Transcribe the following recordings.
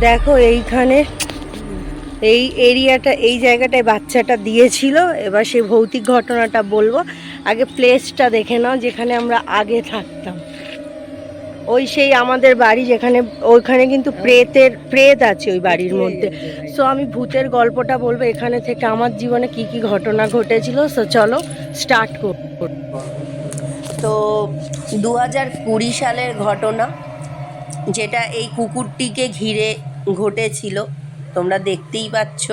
দেখো এইখানে এই এরিয়াটা, এই জায়গাটায় বাচ্চাটা দিয়েছিল। এবার সেই ভৌতিক ঘটনাটা বলবো, আগে প্লেসটা দেখে নাও যেখানে আমরা আগে থাকতাম। ওই সেই আমাদের বাড়ি যেখানে, ওইখানে কিন্তু প্রেত আছে ওই বাড়ির মধ্যে। সো আমি ভূতের গল্পটা বলবো এখানে থেকে, আমার জীবনে কি কি ঘটনা ঘটেছিল। সো চলো স্টার্ট করব। তো 2020 সালের ঘটনা, যেটা এই কুকুরটিকে ঘিরে ঘটেছিল, তোমরা দেখতেই পাচ্ছ।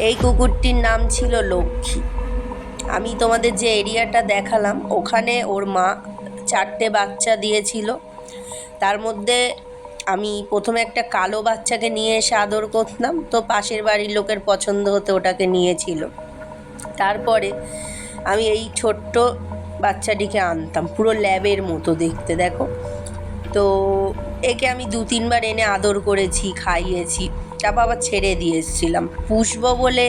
এই কুকুরটির নাম ছিল লক্ষ্মী। আমি তোমাদের যে এরিয়াটা দেখালাম ওখানে ওর মা 4টে বাচ্চা দিয়েছিল। তার মধ্যে আমি প্রথমে একটা কালো বাচ্চাকে নিয়ে এসে আদর করতাম, তো পাশের বাড়ির লোকের পছন্দ হতে ওটাকে নিয়েছিল। তারপরে আমি এই ছোট্ট বাচ্চাটিকে আনতাম, পুরো ল্যাবের মতো দেখতে, দেখো। তো একে আমি 2-3 বার এনে আদর করেছি, খাইয়েছি, তারপর আবার ছেড়ে দিয়ে এসেছিলাম। পুষবো বলে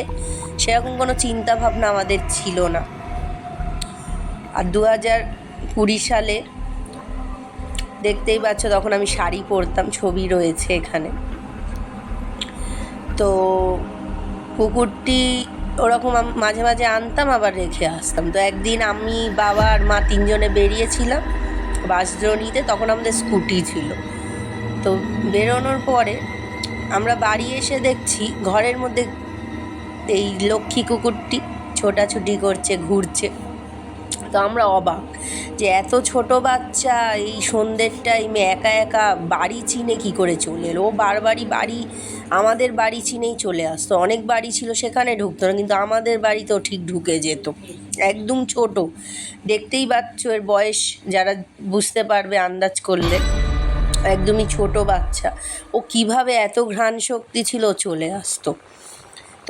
সেরকম কোনো চিন্তা ভাবনা আমাদের ছিল না। আর 2020 সালে দেখতেই পাচ্ছ, তখন আমি শাড়ি পরতাম, ছবি রয়েছে এখানে। তো কুকুরটি ওরকম মাঝে মাঝে আনতাম, আবার রেখে আসতাম। তো একদিন আমি, বাবা আর মা 3জনে বেরিয়েছিলাম বাসদ্রোণীতে, তখন আমাদের স্কুটি ছিল। তো বেরোনোর পরে আমরা বাড়ি এসে দেখছি ঘরের মধ্যে এই লক্ষ্মী কুকুরটি ছোটাছুটি করছে, ঘুরছে। তো আমরা অবাক যে এত ছোট বাচ্চা এই সন্ধ্যের টাইমে একা একা বাড়ি চিনে কি করে চলে এলো। ও বাড়ি আমাদের বাড়ি চিনেই চলে আসতো। অনেক বাড়ি ছিল সেখানে ঢুকতো না, কিন্তু আমাদের বাড়িতেও ঠিক ঢুকে যেত। একদম ছোট, দেখতেই পাচ্ছ এর বয়স, যারা বুঝতে পারবে আন্দাজ করলে, একদমই ছোট বাচ্চা। ও কিভাবে এত ঘ্রাণ শক্তি ছিল, চলে আসতো।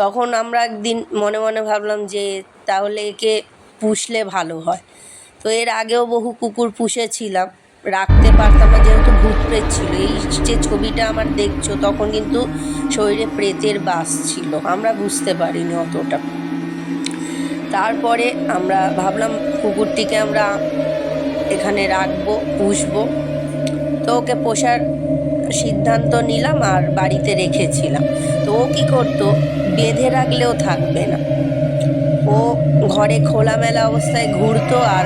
তখন আমরা একদিন মনে মনে ভাবলাম যে তাহলে একে পুষলে ভালো হয়। তো এর আগেও বহু কুকুর পুষেছিলাম, রাখতে পারতাম না যেহেতু ভূত প্রেত ছিল। এই যে ছবিটা আমার দেখছো, তখন কিন্তু শরীরে প্রেতের বাস ছিল, আমরা বুঝতে পারিনি অতটা। তারপরে আমরা ভাবলাম কুকুরটিকে আমরা এখানে রাখবো, পুষবো। তো ওকে পোষার সিদ্ধান্ত নিলাম আর বাড়িতে রেখেছিলাম। তো ও কী করতো, বেঁধে রাখলেও থাকবে না, ও ঘরে খোলামেলা অবস্থায় ঘুরতো। আর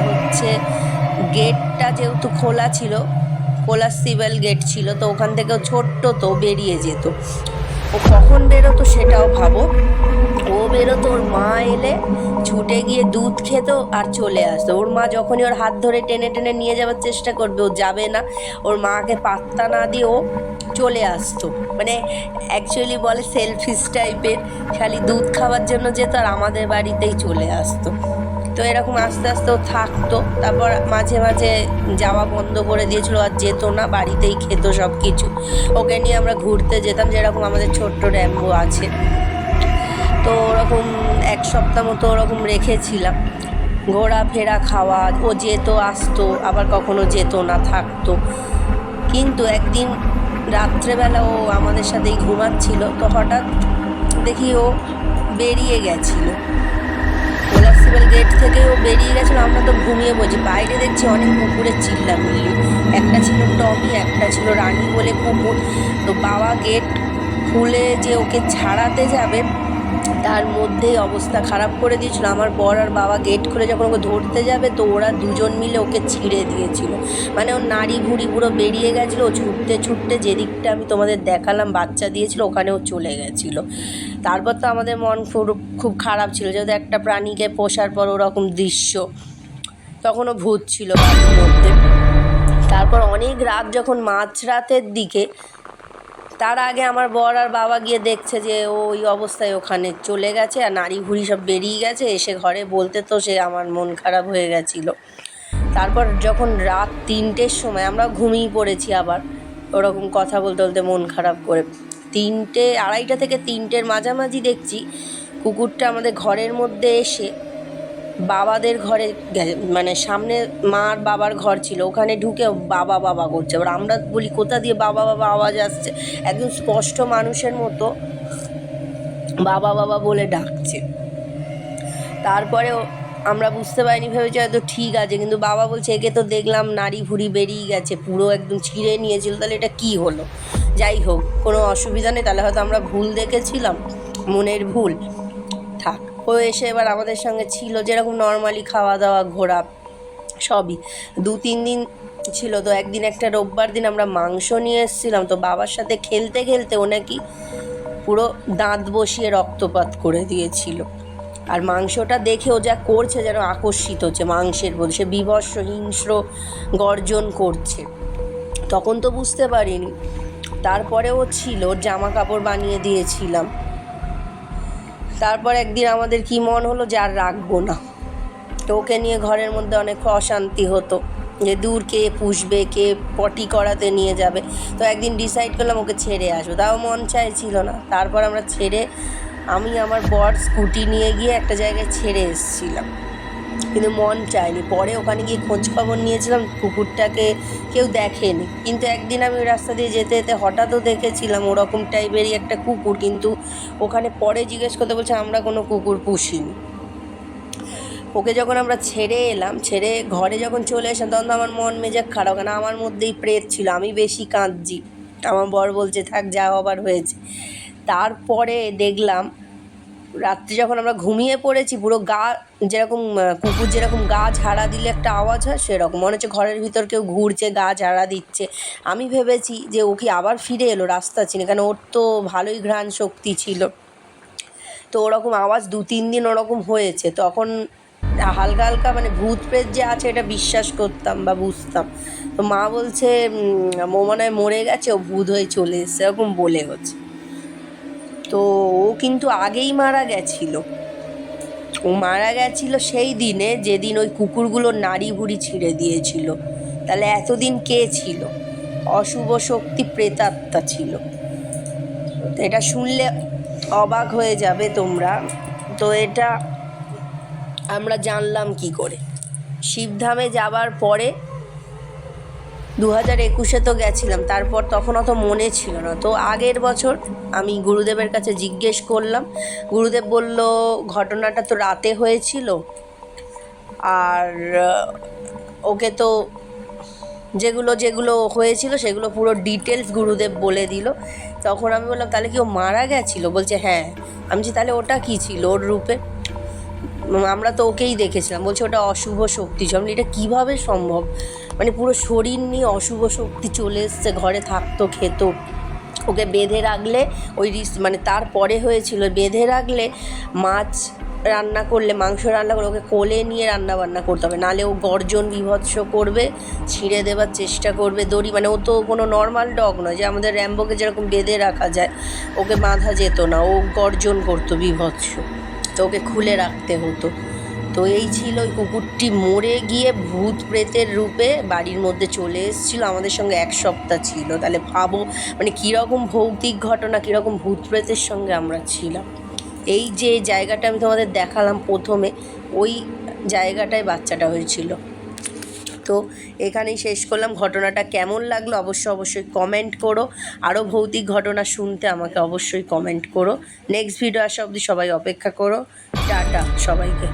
গেটটা যেহেতু খোলা ছিল, কোলাসিবল গেট ছিল, তো ওখান থেকেও ছোট্ট তো বেরিয়ে যেত। ও কখন বেরোতো সেটাও ভাবো। ও বেরোতো, ওর মা এলে ছুটে গিয়ে দুধ খেত আর চলে আসতো। ওর মা যখনই ওর হাত ধরে টেনে টেনে নিয়ে যাওয়ার চেষ্টা করবে, ও যাবে না। ওর মাকে পাত্তা না দিয়ে ও চলে আসতো। মানে অ্যাকচুয়ালি বলে সেলফিশ টাইপের, খালি দুধ খাওয়ার জন্য যেত আর আমাদের বাড়িতেই চলে আসতো। তো এরকম আস্তে আস্তে ও থাকতো। তারপর মাঝে মাঝে যাওয়া বন্ধ করে দিয়েছিল, আর যেত না, বাড়িতেই খেত সব কিছু। ওকে নিয়ে আমরা ঘুরতে যেতাম, যেরকম আমাদের ছোট্ট র্যাম্বো আছে। তো ওরকম 1 সপ্তাহ মতো ওরকম রেখেছিলাম, ঘোরাফেরা, খাওয়া, ও যেত আসতো, আবার কখনো যেত না, থাকতো। কিন্তু একদিন রাত্রেবেলা ও আমাদের সাথেই ঘুমাচ্ছিল, তো হঠাৎ দেখি ও বেরিয়ে গেছিলো। কোলাসিবল গেট থেকে ও বেরিয়ে গেছিলো। আমরা তো ঘুমিয়ে বলছি, বাইরে দেখছি অনেক কুকুরের চিল্লামিল্লি। একটা ছিল টমি, একটা ছিল রানী বলে কুকুর। তো বাবা গেট খুলে যে ওকে ছাড়াতে যাবে, তার মধ্যেই অবস্থা খারাপ করে দিয়েছিল। আমার বর আর বাবা গেট খুলে যখন ওকে ধরতে যাবে, তো ওরা দুজন মিলে ওকে ছিঁড়ে দিয়েছিল। মানে ওর নাড়ি ভুঁড়ি পুরো বেরিয়ে গেছিলো। ও ছুটতে ছুটতে যেদিকটা আমি তোমাদের দেখালাম বাচ্চা দিয়েছিল, ওখানেও চলে গেছিলো। তারপর তো আমাদের মন খুব খারাপ ছিল, যেহেতু একটা প্রাণীকে পোষার পর ওরকম দৃশ্য। তখনও ভূত ছিল বাড়ির মধ্যে। তারপর অনেক রাত, যখন মাঝরাতের দিকে, তার আগে আমার বর আর বাবা গিয়ে দেখছে যে ও ওই অবস্থায় ওখানে চলে গেছে আর নাড়ি ভুঁড়ি সব বেরিয়ে গেছে। এসে ঘরে বলতে তো সে আমার মন খারাপ হয়ে গেছিলো। তারপর যখন রাত 3টের সময়, আমরা ঘুমিয়ে পড়েছি আবার ওরকম কথা বলতে বলতে মন খারাপ করে, 3টে, 2:30 থেকে 3টের মাঝামাঝি দেখছি কুকুরটা আমাদের ঘরের মধ্যে এসে বাবাদের ঘরে, মানে সামনে মা আর বাবার ঘর ছিল, ওখানে ঢুকে বাবা বাবা করছে। এবার আমরা বলি কোথা দিয়ে বাবা বাবা আওয়াজ আসছে, একদম স্পষ্ট মানুষের মতো বাবা বাবা বলে ডাকছে। তারপরে আমরা বুঝতে পারিনি, ভেবেছি হয়তো ঠিক আছে, কিন্তু বাবা বলছে একে তো দেখলাম নাড়ি ভুঁড়ি বেরিয়ে গেছে, পুরো একদম ছিঁড়ে নিয়েছিল, তাহলে এটা কী হলো। যাই হোক, কোনো অসুবিধা নেই, তাহলে হয়তো আমরা ভুল দেখেছিলাম, মনের ভুল থাক। ও এসে এবার আমাদের সঙ্গে ছিল, যেরকম নর্মালি খাওয়া দাওয়া ঘোরা সবই 2-3 দিন ছিল। তো একদিন একটা রোববার দিন আমরা মাংস নিয়ে এসেছিলাম, তো বাবার সাথে খেলতে খেলতে ও নাকি পুরো দাঁত বসিয়ে রক্তপাত করে দিয়েছিল। আর মাংসটা দেখে ও যা করছে যেন আকর্ষিত হচ্ছে মাংসের প্রতি, সে বীভৎস হিংস্র গর্জন করছে। তখন তো বুঝতে পারিনি, তারপরে ও ছিল, ওর জামা কাপড় বানিয়ে দিয়েছিলাম। তারপর একদিন আমাদের কি মন হলো যে আর রাখবো না, তো ওকে নিয়ে ঘরের মধ্যে অনেক অশান্তি হতো যে দূর কে পুষবে, কে পটি করাতে নিয়ে যাবে। তো একদিন ডিসাইড করলাম ওকে ছেড়ে আসবো, তাও মন চাইছিল না। তারপর আমরা আমি আমার বর স্কুটি নিয়ে গিয়ে একটা জায়গায় ছেড়ে এসেছিলাম, কিন্তু মন চায়নি। পরে ওখানে গিয়ে খোঁজ খবর নিয়েছিলাম, কুকুরটাকে কেউ দেখেনি। কিন্তু একদিন আমি ওই রাস্তা দিয়ে যেতে যেতে হঠাৎও দেখেছিলাম ওরকম টাইপেরই একটা কুকুর, কিন্তু ওখানে পরে জিজ্ঞেস করতে বলছে আমরা কোনো কুকুর পুষিনি। ওকে যখন আমরা ছেড়ে এলাম, ছেড়ে ঘরে যখন চলে এসলাম, তখন তো আমার মন মেজাজ খারাপ, কেন আমার মধ্যেই প্রেত ছিল, আমি বেশি কাঁদছি। আমার বর বলছে থাক, যা হবার হয়েছে। তারপরে দেখলাম রাত্রে যখন আমরা ঘুমিয়ে পড়েছি, পুরো গা যেরকম কুকুর যেরকম গা ঝাড়া দিলে একটা আওয়াজ হয়, সেরকম মনে হচ্ছে ঘরের ভিতর কেউ ঘুরছে, গা ঝাড়া দিচ্ছে। আমি ভেবেছি যে ও কি আবার ফিরে এলো, রাস্তা চিনে, কারণ ওর তো ভালোই ঘ্রাণ শক্তি ছিল। তো ওরকম আওয়াজ 2-3 দিন ওরকম হয়েছে। তখন হালকা হালকা মানে ভূত প্রেত যে আছে এটা বিশ্বাস করতাম বা বুঝতাম। তো মা বলছে ও মনে হয় মরে গেছে, ও ভূত হয়ে চলে এসছে, এরকম বলে হচ্ছে। তো ও কিন্তু আগেই মারা গেছিল। ও মারা গেছিল সেই দিনে যেদিন ওই কুকুরগুলোর নাড়ি ভুড়ি ছিঁড়ে দিয়েছিল। তাহলে এতদিন কে ছিল? অশুভ শক্তি, প্রেতাত্মা ছিল। এটা শুনলে অবাক হয়ে যাবে তোমরা। তো এটা আমরা জানলাম কি করে? শিবধামে যাবার পরে 2021-এ তো গেছিলাম, তারপর তখন অত মনে ছিল না। তো আগের বছর আমি গুরুদেবের কাছে জিজ্ঞেস করলাম, গুরুদেব বলল ঘটনাটা তো রাতে হয়েছিল, আর ওকে তো যেগুলো যেগুলো হয়েছিল সেগুলো পুরো ডিটেলস গুরুদেব বলে দিল। তখন আমি বললাম তাহলে কি ও মারা গেছিলো? বলছে হ্যাঁ। আমি বলছি তাহলে ওটা কী ছিল ওর রূপে? আমরা তো ওকেই দেখেছিলাম। বলছে ওটা অশুভ শক্তি ছিল। এটা কীভাবে সম্ভব? মানে পুরো শরীর নিয়ে অশুভ শক্তি চলে এসছে, ঘরে থাকতো, খেত। ওকে বেঁধে রাখলে মানে তারপরে হয়েছিল, বেঁধে রাখলে মাছ রান্না করলে, মাংস রান্না করলে ওকে কোলে নিয়ে রান্না বান্না করতে হবে, নাহলে ও গর্জন বিভৎস করবে, ছিঁড়ে দেওয়ার চেষ্টা করবে দড়ি। মানে ও তো কোনো নর্মাল ডগ নয় যে আমাদের র্যাম্বোকে যেরকম বেঁধে রাখা যায়, ওকে বাঁধা যেত না, ও গর্জন করতো বিভৎস, তো ওকে খুলে রাখতে হতো। তো এই ছিল, ওই কুকুরটি মরে গিয়ে ভূত প্রেতের রূপে বাড়ির মধ্যে চলে এসেছিলো, আমাদের সঙ্গে 1 সপ্তাহ ছিল। তাহলে ভাবো মানে কীরকম ভৌতিক ঘটনা, কীরকম ভূত প্রেতের সঙ্গে আমরা ছিলাম। এই যে জায়গাটা আমি তোমাদের দেখালাম প্রথমে, ওই জায়গাটায় বাচ্চাটা হয়েছিল। তো এখানেই শেষ করলাম। ঘটনাটা কেমন লাগলো অবশ্যই কমেন্ট করো। আরও ভৌতিক ঘটনা শুনতে আমাকে অবশ্যই কমেন্ট করো। নেক্সট ভিডিও আসা অবধি সবাই অপেক্ষা করো। টাটা সবাইকে।